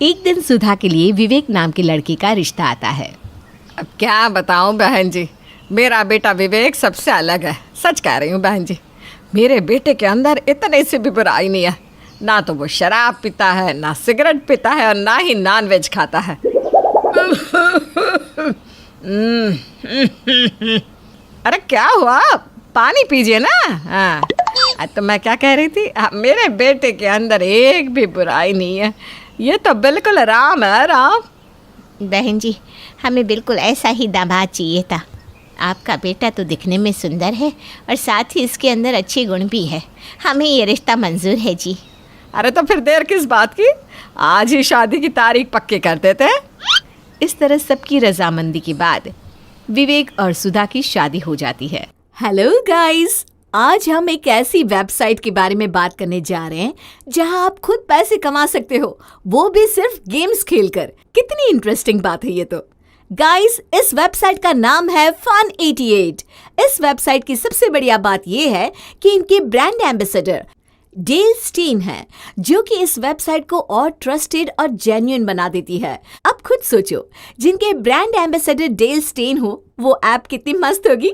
एक दिन सुधा के लिए विवेक नाम के लड़के का रिश्ता आता है। अब क्या बताऊं बहन जी, मेरा बेटा विवेक सबसे अलग है। सच कह रही हूँ बहन जी, मेरे बेटे के अंदर इतने से भी बुराई नहीं है। ना तो वो शराब पीता है, ना सिगरेट पीता है और ना ही नॉनवेज खाता है। अरे क्या हुआ, पानी पीजिए ना। हाँ तो मैं क्या कह रही थी, मेरे बेटे के अंदर एक भी बुराई नहीं है। ये तो बिल्कुल राम है, राम। बहन जी, हमें बिल्कुल ऐसा ही दामाद चाहिए था। आपका बेटा तो दिखने में सुंदर है और साथ ही इसके अंदर अच्छे गुण भी है। हमें ये रिश्ता मंजूर है जी। अरे तो फिर देर किस बात की, आज ही शादी की तारीख पक्की कर देते हैं। इस तरह सबकी रजामंदी के बाद विवेक और सुधा की शादी हो जाती है। हेलो गाइस, आज हम एक ऐसी वेबसाइट के बारे में बात करने जा रहे हैं जहां आप खुद पैसे कमा सकते हो, वो भी सिर्फ गेम्स खेलकर। कितनी इंटरेस्टिंग बात है ये तो। गाइस, इस वेबसाइट का नाम है Fun88। इस वेबसाइट की सबसे बढ़िया बात यह है कि इनके ब्रांड एम्बेसडर डेल स्टीन है, जो कि इस वेबसाइट को और ट्रस्टेड और जेन्युइन बना देती है। अब खुद सोचो, जिनके ब्रांड एम्बेसडर डेल स्टीन हो, वो ऐप कितनी मस्त होगी।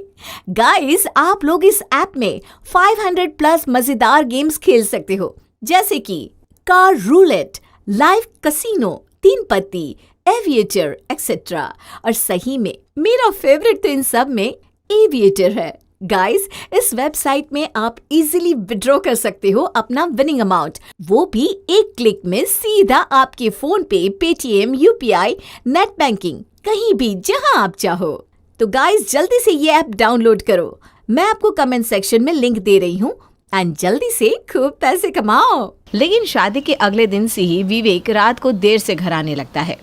गाइस, आप लोग इस ऐप में 500 प्लस मजेदार गेम्स खेल सकते हो, जैसे कि कार रूलेट, लाइव कसिनो, 3 पत्ती, एविएटर एक्सेट्रा। और सही में मेरा फेवरेट तो इन सब में एविएटर है। गाइस, इस वेबसाइट में आप इजीली विड्रॉ कर सकते हो अपना विनिंग अमाउंट, वो भी एक क्लिक में सीधा आपके फोन पे, पेटीएम, यूपीआई, नेट बैंकिंग, कहीं भी जहां आप चाहो। तो गाइस, जल्दी से ये ऐप डाउनलोड करो। मैं आपको कमेंट सेक्शन में लिंक दे रही हूँ एंड जल्दी से खूब पैसे कमाओ। लेकिन शादी के अगले दिन से ही विवेक रात को देर से घर आने लगता है।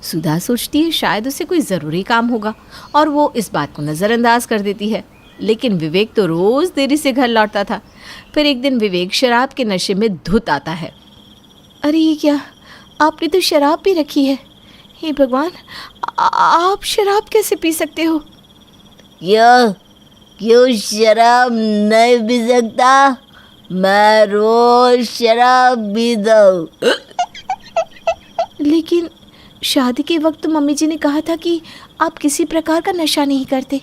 सुधा सोचती है शायद उसे कोई जरूरी काम होगा और वो इस बात को नजरअंदाज कर देती है। लेकिन विवेक तो रोज देरी से घर लौटता था। फिर एक दिन विवेक शराब के नशे में धुत आता है। अरे ये क्या, आपने तो शराब पी रखी है। हे भगवान, आप शराब कैसे पी सकते हो? क्यों शराब नहीं पी सकता? मैं रोज शराब पीता हूँ। लेकिन शादी के वक्त तो मम्मी जी ने कहा था कि आप किसी प्रकार का नशा नहीं करते।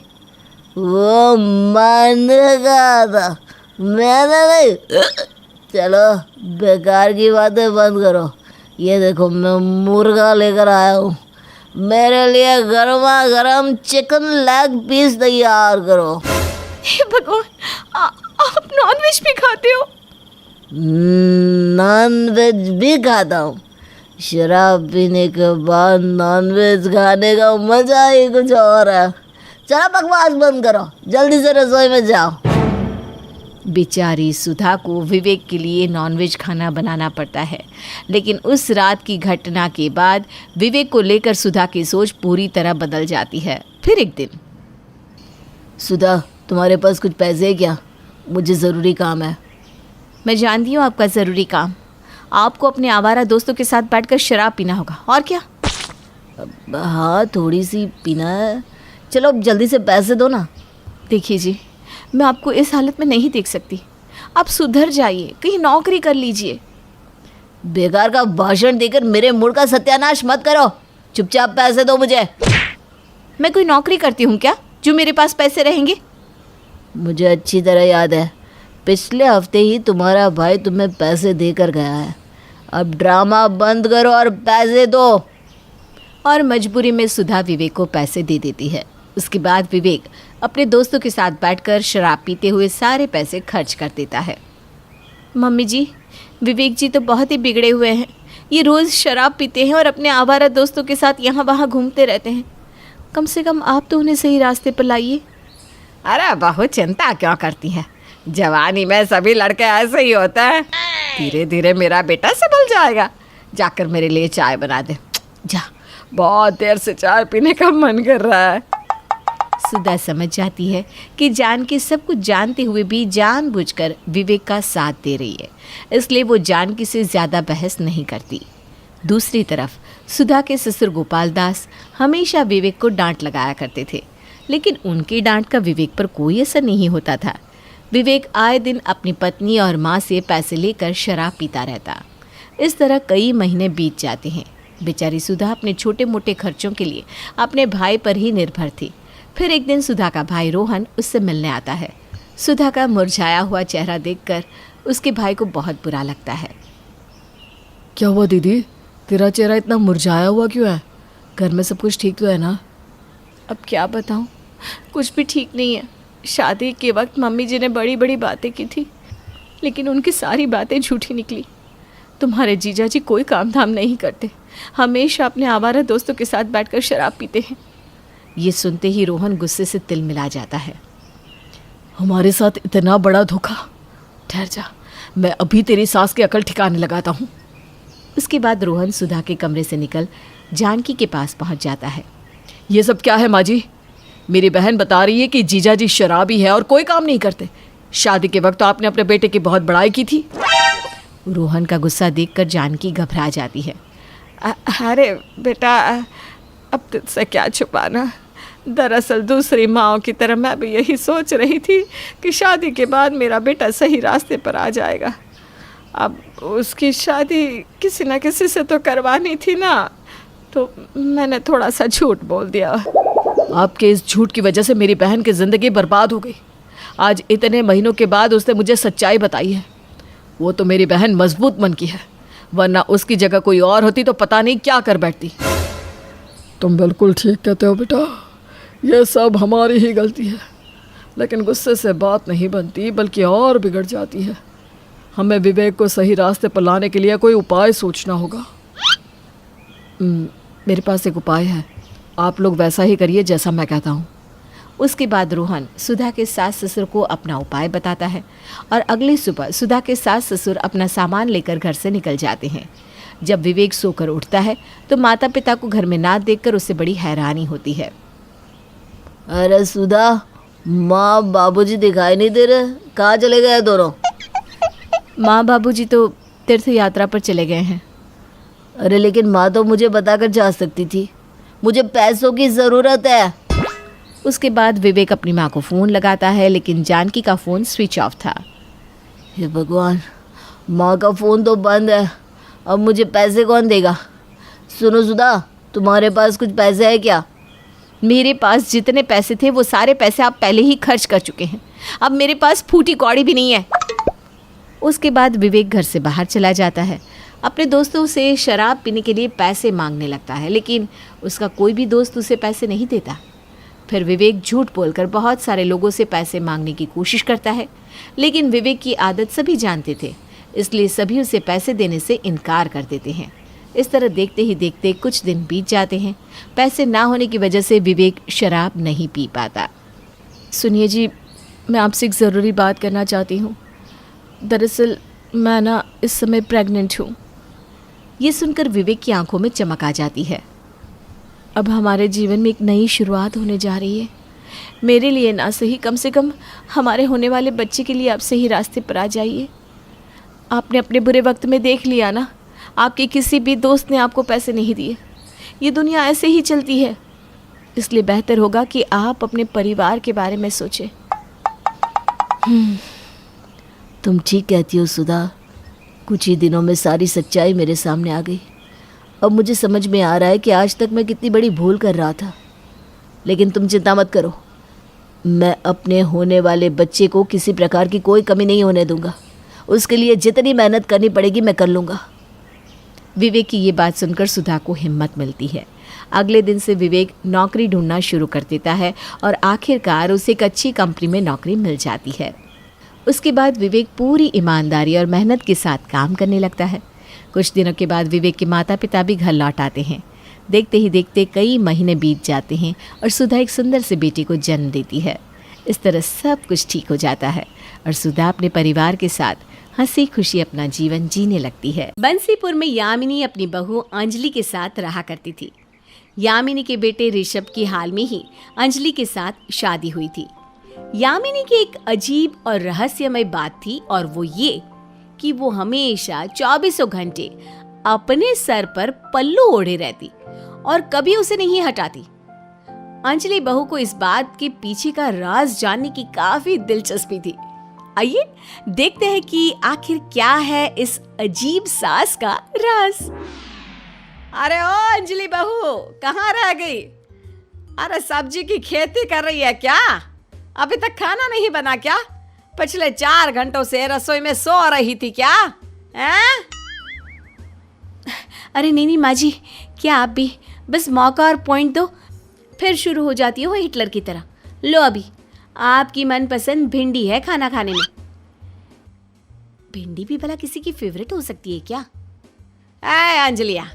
वो मैंने कहा था, मैंने नहीं। चलो बेकार की बातें बंद करो। ये देखो, मैं मुर्गा लेकर आया हूँ। मेरे लिए गर्मा गर्म चिकन लेग पीस तैयार करो। हे भगवान, आप नॉनवेज भी खाते हो? नॉनवेज भी खाता हूँ। शराब पीने के बाद नॉनवेज खाने का मजा ही कुछ और है। चलो बकवास बंद करो, जल्दी से रसोई में जाओ। बेचारी सुधा को विवेक के लिए नॉनवेज खाना बनाना पड़ता है। लेकिन उस रात की घटना के बाद विवेक को लेकर सुधा की सोच पूरी तरह बदल जाती है। फिर एक दिन, सुधा, तुम्हारे पास कुछ पैसे है क्या? मुझे ज़रूरी काम है। मैं जानती हूँ आपका ज़रूरी काम। आपको अपने आवारा दोस्तों के साथ बैठकर शराब पीना होगा, और क्या? हाँ, थोड़ी सी पीना है। चलो अब जल्दी से पैसे दो ना। देखिए जी, मैं आपको इस हालत में नहीं देख सकती। आप सुधर जाइए, कहीं नौकरी कर लीजिए। बेकार का भाषण देकर मेरे मूड का सत्यानाश मत करो। चुपचाप पैसे दो मुझे। मैं कोई नौकरी करती हूँ क्या जो मेरे पास पैसे रहेंगे? मुझे अच्छी तरह याद है, पिछले हफ्ते ही तुम्हारा भाई तुम्हें पैसे देकर गया है। अब ड्रामा बंद करो और पैसे दो। और मजबूरी में सुधा विवेक को पैसे दे देती है। उसके बाद विवेक अपने दोस्तों के साथ बैठकर शराब पीते हुए सारे पैसे खर्च कर देता है। मम्मी जी, विवेक जी तो बहुत ही बिगड़े हुए हैं। ये रोज़ शराब पीते हैं और अपने आवारा दोस्तों के साथ यहाँ वहाँ घूमते रहते हैं। कम से कम आप तो उन्हें सही रास्ते पर लाइए। अरे बहुत चिंता क्यों करती है, जवानी में सभी लड़के ऐसे ही होते हैं। धीरे धीरे मेरा बेटा संभल जाएगा। जाकर मेरे लिए चाय बना दे जा, बहुत देर से चाय पीने का मन कर रहा है। सुधा समझ जाती है कि जानकी सब कुछ जानते हुए भी जानबूझकर विवेक का साथ दे रही है, इसलिए वो जानकी से ज़्यादा बहस नहीं करती। दूसरी तरफ सुधा के ससुर गोपाल दास हमेशा विवेक को डांट लगाया करते थे, लेकिन उनकी डांट का विवेक पर कोई असर नहीं होता था। विवेक आए दिन अपनी पत्नी और माँ से पैसे लेकर शराब पीता रहता। इस तरह कई महीने बीत जाते हैं। बेचारी सुधा अपने छोटे मोटे खर्चों के लिए अपने भाई पर ही निर्भर थी। फिर एक दिन सुधा का भाई रोहन उससे मिलने आता है। सुधा का मुरझाया हुआ चेहरा देखकर उसके भाई को बहुत बुरा लगता है। क्या हुआ दीदी, तेरा चेहरा इतना मुरझाया हुआ क्यों है? घर में सब कुछ ठीक तो है ना? अब क्या बताऊं, कुछ भी ठीक नहीं है। शादी के वक्त मम्मी जी ने बड़ी बड़ी बातें की थी, लेकिन उनकी सारी बातें झूठी निकली। तुम्हारे जीजा जी कोई काम धाम नहीं करते, हमेशा अपने आवारा दोस्तों के साथ बैठकर शराब पीते हैं। ये सुनते ही रोहन गुस्से से तिल मिला जाता है। हमारे साथ इतना बड़ा धोखा! ठहर जा, मैं अभी तेरी सास की अकल ठिकाने लगाता हूँ। उसके बाद रोहन सुधा के कमरे से निकल जानकी के पास पहुंच जाता है। ये सब क्या है माँ जी? मेरी बहन बता रही है कि जीजा जी शराबी है और कोई काम नहीं करते। शादी के वक्त तो आपने अपने बेटे की बहुत बड़ाई की थी। रोहन का गुस्सा देखकर जानकी घबरा जाती है। अरे बेटा, अब तुझसे क्या छुपाना। दरअसल दूसरी माँओं की तरह मैं भी यही सोच रही थी कि शादी के बाद मेरा बेटा सही रास्ते पर आ जाएगा। अब उसकी शादी किसी न किसी से तो करवानी थी ना, तो मैंने थोड़ा सा झूठ बोल दिया। आपके इस झूठ की वजह से मेरी बहन की ज़िंदगी बर्बाद हो गई। आज इतने महीनों के बाद उसने मुझे सच्चाई बताई है। वो तो मेरी बहन मजबूत मन की है, वरना उसकी जगह कोई और होती तो पता नहीं क्या कर बैठती। तुम बिल्कुल ठीक कहते हो बेटा, ये सब हमारी ही गलती है। लेकिन गुस्से से बात नहीं बनती, बल्कि और बिगड़ जाती है। हमें विवेक को सही रास्ते पर लाने के लिए कोई उपाय सोचना होगा। मेरे पास एक उपाय है, आप लोग वैसा ही करिए जैसा मैं कहता हूँ। उसके बाद रोहन सुधा के सास ससुर को अपना उपाय बताता है और अगली सुबह सुधा के सास ससुर अपना सामान लेकर घर से निकल जाते हैं। जब विवेक सोकर उठता है तो माता पिता को घर में ना देखकर उसे बड़ी हैरानी होती है। अरे सुधा, माँ बाबूजी दिखाई नहीं दे रहे, कहाँ चले गए दोनों? माँ बाबूजी तो तीर्थ यात्रा पर चले गए हैं। अरे लेकिन माँ तो मुझे बताकर जा सकती थी, मुझे पैसों की ज़रूरत है। उसके बाद विवेक अपनी माँ को फ़ोन लगाता है, लेकिन जानकी का फ़ोन स्विच ऑफ था। हे भगवान, माँ का फ़ोन तो बंद है, अब मुझे पैसे कौन देगा? सुनो सुधा, तुम्हारे पास कुछ पैसे है क्या? मेरे पास जितने पैसे थे वो सारे पैसे आप पहले ही खर्च कर चुके हैं, अब मेरे पास फूटी कौड़ी भी नहीं है। उसके बाद विवेक घर से बाहर चला जाता है, अपने दोस्तों से शराब पीने के लिए पैसे मांगने लगता है, लेकिन उसका कोई भी दोस्त उसे पैसे नहीं देता। फिर विवेक झूठ बोलकर बहुत सारे लोगों से पैसे मांगने की कोशिश करता है, लेकिन विवेक की आदत सभी जानते थे, इसलिए सभी उसे पैसे देने से इनकार कर देते हैं। इस तरह देखते ही देखते कुछ दिन बीत जाते हैं। पैसे ना होने की वजह से विवेक शराब नहीं पी पाता। सुनिए जी, मैं आपसे एक ज़रूरी बात करना चाहती हूँ। दरअसल मैं ना इस समय प्रेग्नेंट हूँ। ये सुनकर विवेक की आंखों में चमक आ जाती है। अब हमारे जीवन में एक नई शुरुआत होने जा रही है। मेरे लिए ना सही, कम से कम हमारे होने वाले बच्चे के लिए आप सही रास्ते पर आ जाइए। आपने अपने बुरे वक्त में देख लिया ना, आपके किसी भी दोस्त ने आपको पैसे नहीं दिए। ये दुनिया ऐसे ही चलती है, इसलिए बेहतर होगा कि आप अपने परिवार के बारे में सोचें। तुम ठीक कहती हो सुधा, कुछ ही दिनों में सारी सच्चाई मेरे सामने आ गई। अब मुझे समझ में आ रहा है कि आज तक मैं कितनी बड़ी भूल कर रहा था। लेकिन तुम चिंता मत करो, मैं अपने होने वाले बच्चे को किसी प्रकार की कोई कमी नहीं होने दूंगा। उसके लिए जितनी मेहनत करनी पड़ेगी मैं कर लूँगा। विवेक की ये बात सुनकर सुधा को हिम्मत मिलती है। अगले दिन से विवेक नौकरी ढूंढना शुरू कर देता है और आखिरकार उसे एक अच्छी कंपनी में नौकरी मिल जाती है। उसके बाद विवेक पूरी ईमानदारी और मेहनत के साथ काम करने लगता है। कुछ दिनों के बाद विवेक के माता पिता भी घर लौट आते हैं। देखते ही देखते कई महीने बीत जाते हैं और सुधा एक सुंदर से बेटी को जन्म देती है। इस तरह सब कुछ ठीक हो जाता है और सुधा अपने परिवार के साथ हंसी खुशी अपना जीवन जीने लगती है। बंसीपुर में यामिनी अपनी बहू अंजलि के साथ रहा करती थी। यामिनी के बेटे ऋषभ की हाल में ही अंजलि के साथ शादी हुई थी। यामिनी की एक अजीब और रहस्यमय बात थी, और वो ये कि वो हमेशा 24 घंटे अपने सर पर पल्लू ओढ़े रहती और कभी उसे नहीं हटाती। अंजलि बहू को इस बात के पीछे का राज जानने की काफी दिलचस्पी थी। आइए देखते हैं कि आखिर क्या है इस अजीब सास का राज। अरे ओ अंजलि बहू, कहाँ रह गई? अरे सब्जी की खेती कर रही है क्या? अभी तक खाना नहीं बना क्या? पिछले 4 घंटों से रसोई में सो रही थी क्या? हैं? अरे नहीं माँ जी, क्या आप भी बस मौका और पॉइंट दो, फिर शुरू हो जाती हो हिटलर की तरह। लो अभी आपकी मनपसंद भिंडी है खाना खाने में। भिंडी भी भला किसी की फेवरेट हो सकती है क्या? ऐ अंजलिया,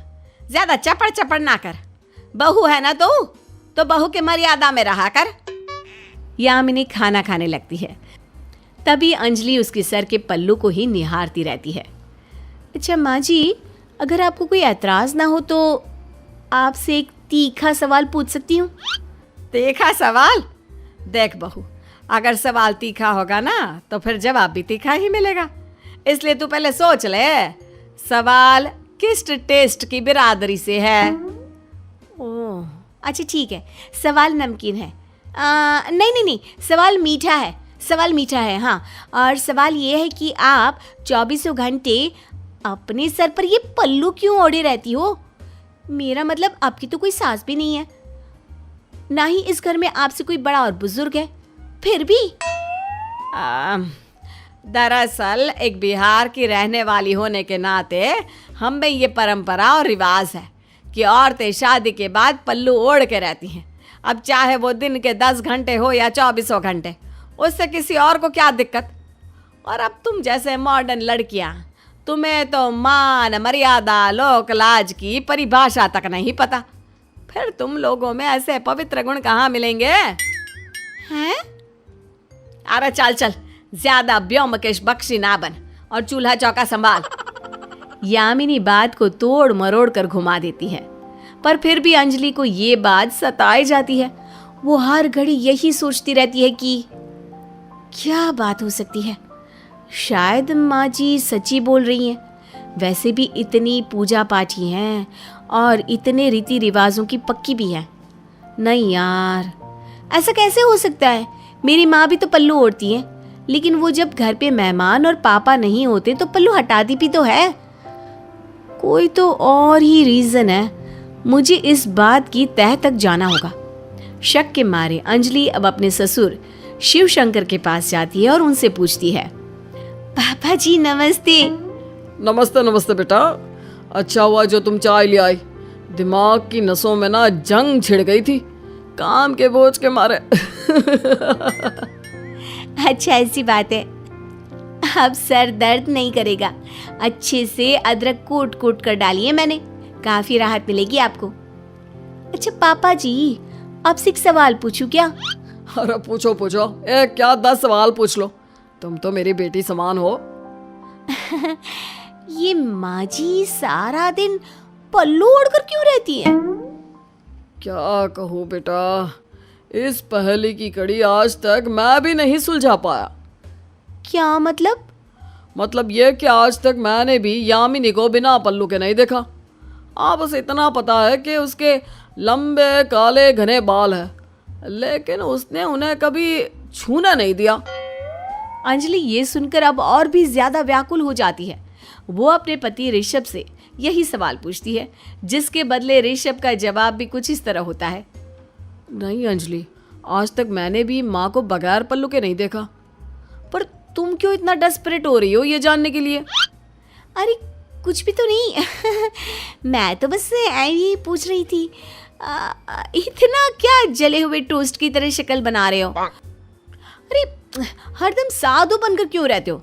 ज्यादा चपड़ चपड़ ना कर। बहू है ना तो बहू के मर्यादा में रहा कर। यामिनी खाना खाने लगती है। तभी अंजलि उसके सर के पल्लू को ही निहारती रहती है। अच्छा माँ जी, अगर आपको कोई ऐतराज ना हो तो आपसे एक तीखा सवाल पूछ सकती हूँ? तीखा सवाल? देख बहू, अगर सवाल तीखा होगा ना तो फिर जवाब भी तीखा ही मिलेगा। इसलिए तू पहले सोच ले, सवाल किस टेस्ट की बिरादरी से है। ओह अच्छा ठीक है, सवाल नमकीन है। नहीं, सवाल मीठा है। सवाल मीठा है, हाँ। और सवाल ये है कि आप 24 घंटे अपने सर पर ये पल्लू क्यों ओढ़े रहती हो? मेरा मतलब आपकी तो कोई सास भी नहीं है, ना ही इस घर में आपसे कोई बड़ा और बुजुर्ग है, फिर भी। दरअसल एक बिहार की रहने वाली होने के नाते हम में ये परंपरा और रिवाज है कि औरतें शादी के बाद पल्लू ओढ़ के रहती हैं। अब चाहे वो दिन के 10 घंटे हो या 24 घंटे, उससे किसी और को क्या दिक्कत। और अब तुम जैसे मॉडर्न लड़कियां, तुम्हें तो मान मर्यादा लोक लाज की परिभाषा तक नहीं पता। फिर तुम लोगों में ऐसे पवित्र गुण कहाँ मिलेंगे हैं? अरे चल चल, ज्यादा ब्योमकेश बख्शी ना बन और चूल्हा चौका संभाल। यामिनी बात को तोड़ मरोड़ कर घुमा देती है, पर फिर भी अंजलि को ये बात सताई जाती है। वो हर घड़ी यही सोचती रहती है कि क्या बात हो सकती है, शायद माँ जी सच्ची बोल रही हैं। वैसे भी इतनी पूजा पाठी हैं और इतने रीति रिवाजों की पक्की भी हैं। नहीं यार, ऐसा कैसे हो सकता है? मेरी माँ भी तो पल्लू ओढ़ती है, लेकिन वो जब घर पे मेहमान और पापा नहीं होते तो पल्लू हटाती भी तो है। कोई तो और ही रीजन है। मुझे इस बात की तह तक जाना होगा। शक के मारे अंजलि अब अपने ससुर शिव शंकर के पास जाती है और उनसे पूछती है, पापा जी नमस्ते। नमस्ते नमस्ते बेटा, अच्छा हुआ जो तुम चाय ले आई। दिमाग की नसों में ना जंग छिड़ गई थी काम के बोझ के मारे। अच्छा ऐसी बात है, अब सर दर्द नहीं करेगा। अच्छे से अदरक कूट कूट कर डालिए मैंने, काफी राहत मिलेगी आपको। अच्छा पापा जी, आपसे एक सवाल पूछूं क्या? अरे पूछो पूछो, एक क्या 10 सवाल पूछ लो, तुम तो मेरी बेटी समान हो। ये माँ जी सारा दिन पल्लू ओढ़कर क्यों रहती है? क्या कहूँ बेटा, इस पहेली की कड़ी आज तक मैं भी नहीं सुलझा पाया। क्या मतलब? मतलब ये कि आज तक मैंने भी यामिनी को बिना पल्लू के नहीं देखा। हाँ, बस इतना पता है कि उसके लंबे काले घने बाल हैं, लेकिन उसने उन्हें कभी छूना नहीं दिया। अंजलि ये सुनकर अब और भी ज्यादा व्याकुल हो जाती है। वो अपने पति ऋषभ से यही सवाल पूछती है, जिसके बदले ऋषभ का जवाब भी कुछ इस तरह होता है, नहीं अंजलि, आज तक मैंने भी माँ को बगैर पल्लू के नहीं देखा। पर तुम क्यों इतना डेस्परेट हो रही हो ये जानने के लिए? अरे कुछ भी तो नहीं। मैं तो बस यही पूछ रही थी, इतना क्या जले हुए टोस्ट की तरह शक्ल बना रहे हो? अरे हरदम साधु बनकर क्यों रहते हो?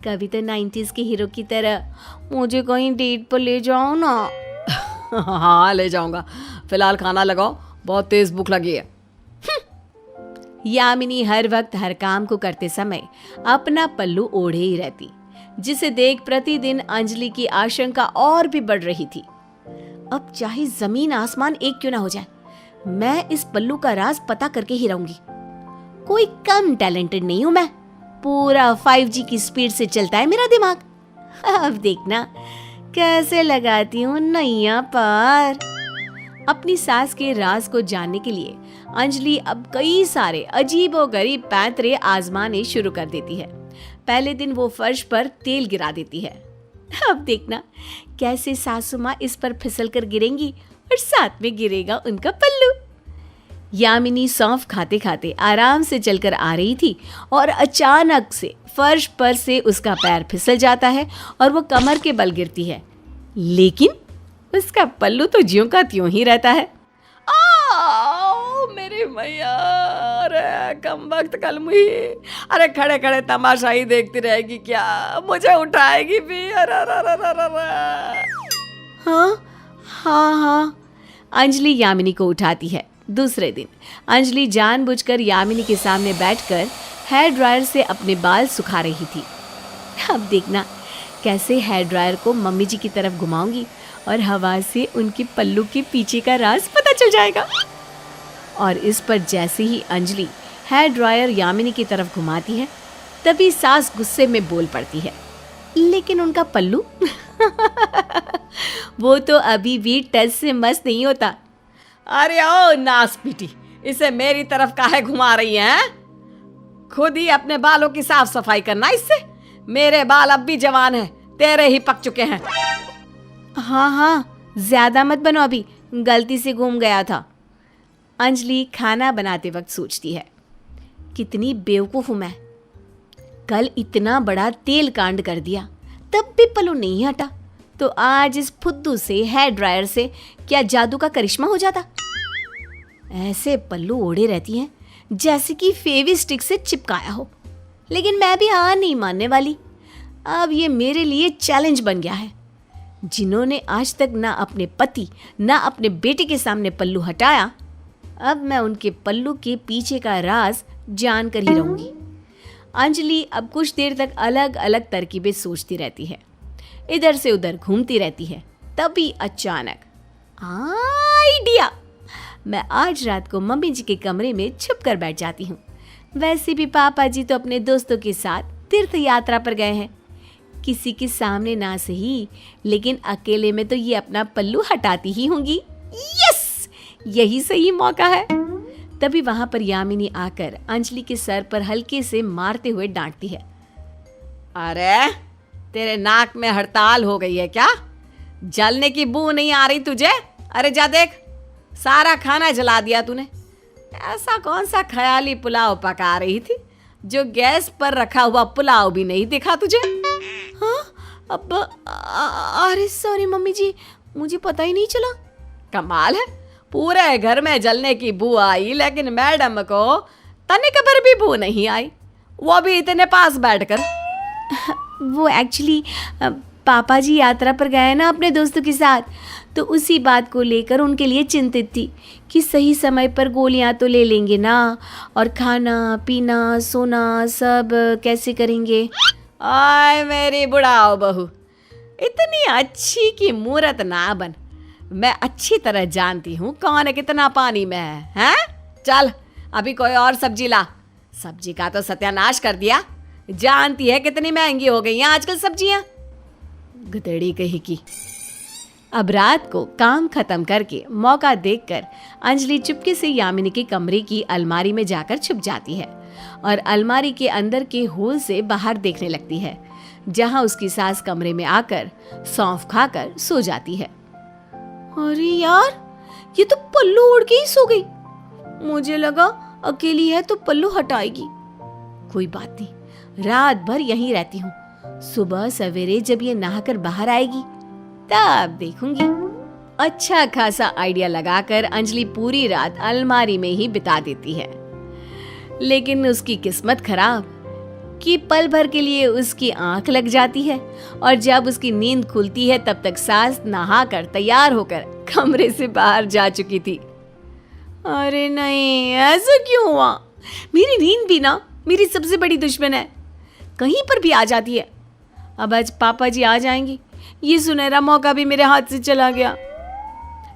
कभी तो 90s के हीरो की तरह मुझे कहीं डेट पर ले जाओ ना। हाँ ले जाऊंगा, फिलहाल खाना लगाओ, बहुत तेज भूख लगी है। यामिनी हर वक्त हर काम को करते समय अपना पल्लू ओढ़े ही रहती, जिसे देख प्रतिदिन अंजलि की आशंका और भी बढ़ रही थी। अब चाहे जमीन आसमान एक क्यों ना हो जाए, मैं इस पल्लू का राज पता करके ही रहूंगी। कोई कम टैलेंटेड नहीं हूं मैं, पूरा 5G की स्पीड से चलता है मेरा दिमाग। अब देखना कैसे लगाती हूँ नैया पार। अपनी सास के राज को जानने के लिए अंजलि अब कई सारे अजीबोगरीब पैंतरे आजमाने शुरू कर देती है। पहले दिन वो फर्श पर तेल गिरा देती है। अब देखना कैसे सासू माँ इस पर फिसल कर गिरेंगी और साथ में गिरेगा उनका पल्लू। यामिनी सौंफ खाते खाते आराम से चलकर आ रही थी और अचानक से फर्श पर से उसका पैर फिसल जाता है और वो कमर के बल गिरती है, लेकिन उसका पल्लू तो ज्यों का त्यों ही रहता है। मेरी मैया, अरे कम वक्त कल मुही, अरे खड़े खड़े तमाशा ही देखती रहेगी क्या? मुझे उठाएगी भी? अरे हाँ, अंजलि यामिनी को उठाती है। दूसरे दिन अंजलि जानबूझकर यामिनी के सामने बैठकर हेयर ड्रायर से अपने बाल सुखा रही थी। अब देखना कैसे हेयर ड्रायर को मम्मी जी की तरफ घुमाऊंगी और हवा से उनके पल्लू के पीछे का राज पता चल जाएगा। और इस पर जैसे ही अंजलि हेयर ड्रायर यामिनी की तरफ घुमाती है, तभी सास गुस्से में बोल पड़ती है, लेकिन उनका पल्लू वो तो अभी भी टच से मस्त नहीं होता। अरे ओ नास पीटी, इसे मेरी तरफ काहे घुमा रही है? खुद ही अपने बालों की साफ सफाई करना इससे। मेरे बाल अब भी जवान हैं, तेरे ही पक चुके हैं। हाँ, ज्यादा मत बनो, अभी गलती से घूम गया था। अंजलि खाना बनाते वक्त सोचती है, कितनी बेवकूफ हूं मैं। कल इतना बड़ा तेल कांड कर दिया, तब भी पल्लू नहीं हटा, तो आज इस फुद्दू से हेयर ड्रायर से क्या जादू का करिश्मा हो जाता। ऐसे पल्लू ओढ़े रहती हैं जैसे कि फेविस्टिक से चिपकाया हो। लेकिन मैं भी हार नहीं मानने वाली। अब ये मेरे लिए चैलेंज बन गया है। जिन्होंने आज तक ना अपने पति ना अपने बेटे के सामने पल्लू हटाया, अब मैं उनके पल्लू के पीछे का राज जान कर ही रहूंगी। अंजलि अब कुछ देर तक अलग अलग तरकीबें सोचती रहती है, इधर से उधर घूमती रहती है। तभी अचानक आइडिया, मैं आज रात को मम्मी जी के कमरे में छुप कर बैठ जाती हूँ। वैसे भी पापा जी तो अपने दोस्तों के साथ तीर्थ यात्रा पर गए हैं। किसी के सामने ना सही, लेकिन अकेले में तो ये अपना पल्लू हटाती ही होंगी। यस, यही सही मौका है। तभी वहां पर यामिनी आकर अंजलि के सर पर हल्के से मारते हुए डांटती है, अरे तेरे नाक में हड़ताल हो गई है क्या? जलने की बू नहीं आ रही तुझे? अरे जा देख, सारा खाना जला दिया तूने। ऐसा कौन सा ख्याली पुलाव पका रही थी जो गैस पर रखा हुआ पुलाव भी नहीं दिखा तुझे? हाँ अब अरे सॉरी मम्मी जी, मुझे पता ही नहीं चला। कमाल है, पूरे घर में जलने की बू आई, लेकिन मैडम को तनिक भर भी बू नहीं आई, वो भी इतने पास बैठकर। वो एक्चुअली पापा जी यात्रा पर गए ना अपने दोस्तों के साथ, तो उसी बात को लेकर उनके लिए चिंतित थी कि सही समय पर गोलियां तो ले लेंगे ना, और खाना पीना सोना सब कैसे करेंगे। आय मेरी बुढ़ाओ बहू, इतनी अच्छी की मूरत ना बन। मैं अच्छी तरह जानती हूँ कौन कितना पानी में है? चल अभी कोई और सब्जी ला। सब्जी का तो सत्यानाश कर दिया। जानती है कितनी महंगी हो गई हैं आजकल सब्जियां। गधेड़ी कही की। अब रात को काम खत्म करके मौका देखकर अंजलि चुपके से यामिनी के कमरे की अलमारी में जाकर छुप जाती है और अलमारी के अंदर के होल से बाहर देखने लगती है, जहां उसकी सास कमरे में आकर सौंफ खाकर सो जाती है। अरे यार, ये तो पल्लू उड़ के ही सो गई। मुझे लगा अकेली है तो पल्लू हटाएगी। कोई बात नहीं, रात भर यहीं रहती हूँ। सुबह सवेरे जब ये नहाकर बाहर आएगी तब देखूंगी। अच्छा खासा आइडिया लगाकर अंजलि पूरी रात अलमारी में ही बिता देती है। लेकिन उसकी किस्मत खराब कि पल भर के लिए उसकी आंख लग जाती है और जब उसकी नींद खुलती है तब तक सास नहाकर तैयार होकर कमरे से बाहर जा चुकी थी। अरे नहीं, ऐसा क्यों हुआ? मेरी नींद भी ना मेरी सबसे बड़ी दुश्मन है, कहीं पर भी आ जाती है। अब आज पापा जी आ जाएंगे, ये सुनहरा मौका भी मेरे हाथ से चला गया।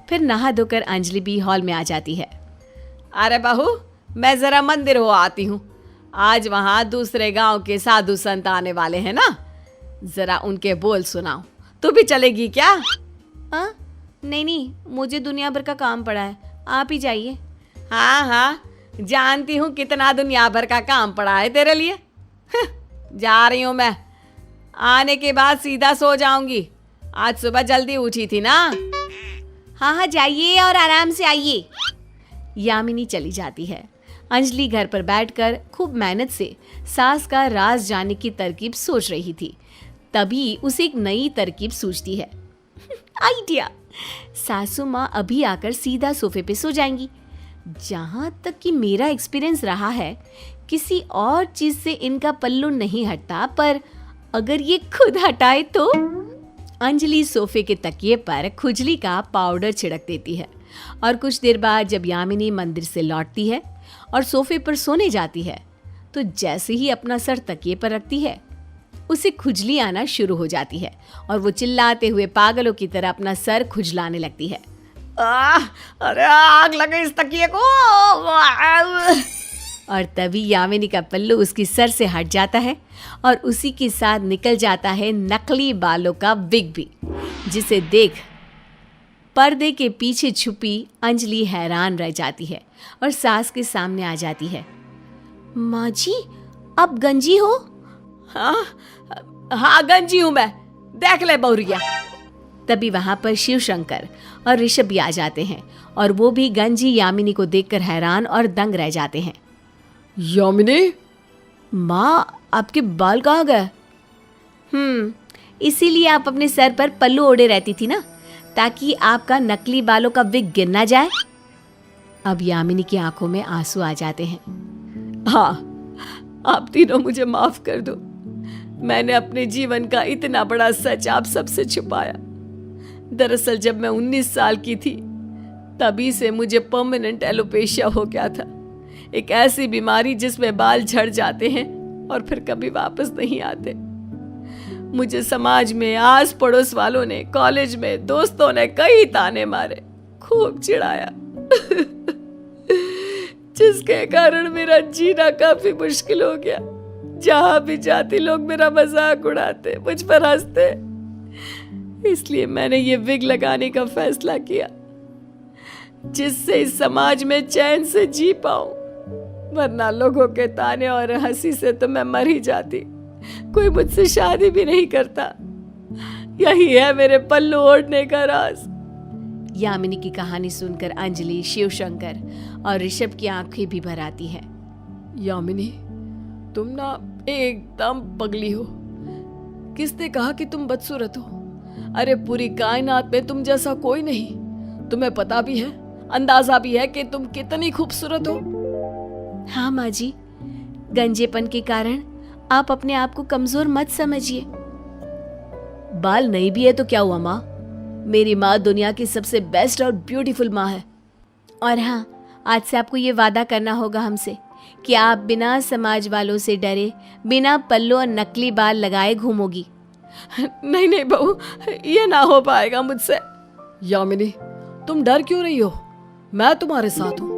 फिर नहा धोकर अंजलि भी हॉल में आ जाती है। अरे बहू, मैं जरा मंदिर हो आती हूँ। आज वहाँ दूसरे गांव के साधु संत आने वाले हैं ना, जरा उनके बोल सुनाओ। तू भी चलेगी क्या? हाँ नहीं, मुझे दुनिया भर का काम पड़ा है, आप ही जाइए। हाँ, जानती हूँ कितना दुनिया भर का काम पड़ा है तेरे लिए। जा रही हूँ मैं, आने के बाद सीधा सो जाऊंगी। आज सुबह जल्दी उठी थी ना। हाँ हाँ जाइए और आराम से आइए। यामिनी चली जाती है। अंजलि घर पर बैठकर खूब मेहनत से सास का राज जानने की तरकीब सोच रही थी। तभी उसे एक नई तरकीब सूझती है। आइडिया! सासू माँ अभी आकर सीधा सोफे पे सो जाएंगी। जहां तक कि मेरा एक्सपीरियंस रहा है, किसी और चीज से इनका पल्लू नहीं हटता, पर अगर ये खुद हटाए तो। अंजलि सोफे के तकिए पर खुजली का पाउडर छिड़क देती है और कुछ देर बाद जब यामिनी मंदिर से लौटती है और सोफे पर सोने जाती है, तो जैसे ही अपना सर तकिए पर रखती है, उसे खुजली आना शुरू हो जाती है और वो चिल्लाते हुए पागलों की तरह अपना सर खुजलाने लगती है। अरे आग लगे इस तकिए को। और तभी यामिनी का पल्लू उसकी सर से हट जाता है और उसी के साथ निकल जाता है नकली बालों का विग भी, जिसे देख पर्दे के पीछे छुपी अंजलि हैरान रह जाती है और सास के सामने आ जाती है। माँ जी, आप गंजी हो? हाँ गंजी हूँ मैं, देख ले बहुरिया। तभी वहां पर शिव शंकर और ऋषभ भी आ जाते हैं और वो भी गंजी यामिनी को देखकर हैरान और दंग रह जाते हैं। यामिनी, माँ, आपके बाल कहाँ गए? इसीलिए आप अपने सर पर पल्लू ओढ़े रहती थी ना, ताकि आपका नकली बालों का विग गिर ना जाए। अब यामिनी की आंखों में आंसू आ जाते हैं। हाँ, आप तीनों मुझे माफ कर दो। मैंने अपने जीवन का इतना बड़ा सच आप सबसे छुपाया। दरअसल जब मैं 19 साल की थी, तभी से मुझे परमानेंट एलोपेशिया हो गया था, एक ऐसी बीमारी जिसमें बाल झड़ जाते हैं और फिर कभी वापस नहीं आते। मुझे समाज में, आस पड़ोस वालों ने, कॉलेज में दोस्तों ने कई ताने मारे, खूब चिढ़ाया, जिसके कारण मेरा जीना काफी मुश्किल हो गया। जहां भी जाती लोग मेरा मजाक उड़ाते, मुझ पर हंसते। इसलिए मैंने ये विग लगाने का फैसला किया, जिससे इस समाज में चैन से जी पाऊं। वरना लोगों के ताने और हंसी से तो मैं मर ही जाती, कोई मुझसे शादी भी नहीं करता। यही है मेरे पल्लू ओढ़ने का राज। यामिनी की कहानी सुनकर अंजलि, शिव शंकर और ऋषभ की आंखें भी भर आती हैं। यामिनी, तुम ना एकदम पगली हो। किसने कहा कि तुम बदसूरत हो? अरे पूरी कायनात में तुम जैसा कोई नहीं। तुम्हें पता भी है, अंदाजा भी है कि तुम कितनी खूबसूरत हो। हाँ माँ जी, गंजेपन के कारण आप अपने आप को कमजोर मत समझिए। बाल नहीं भी है तो क्या हुआ माँ, मेरी माँ दुनिया की सबसे बेस्ट और ब्यूटीफुल माँ है। और हाँ, आज से आपको ये वादा करना होगा हमसे कि आप बिना समाज वालों से डरे, बिना पल्लू और नकली बाल लगाए घूमोगी। नहीं नहीं बहू, ये ना हो पाएगा मुझसे। यामिनी, तुम डर क्यों रही हो? मैं तुम्हारे साथ हूँ।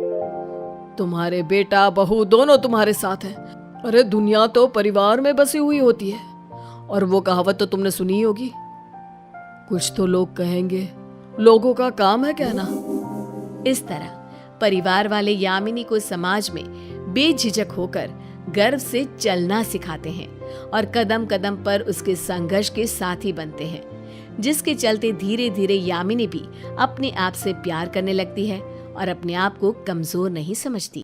तुम्हारे बेटा बहू दोनों तुम्हारे साथ हैं। अरे दुनिया तो परिवार में बसी हुई होती है, और वो कहावत तो तुमने सुनी ही होगी, कुछ तो लोग कहेंगे, लोगों का काम है कहना। इस तरह परिवार वाले यामिनी को समाज में बेझिझक होकर गर्व से चलना सिखाते हैं और कदम कदम पर उसके संघर्ष के साथी बनते हैं, जिसके चलते धीरे धीरे यामिनी भी अपने आप से प्यार करने लगती है और अपने आप को कमजोर नहीं समझती।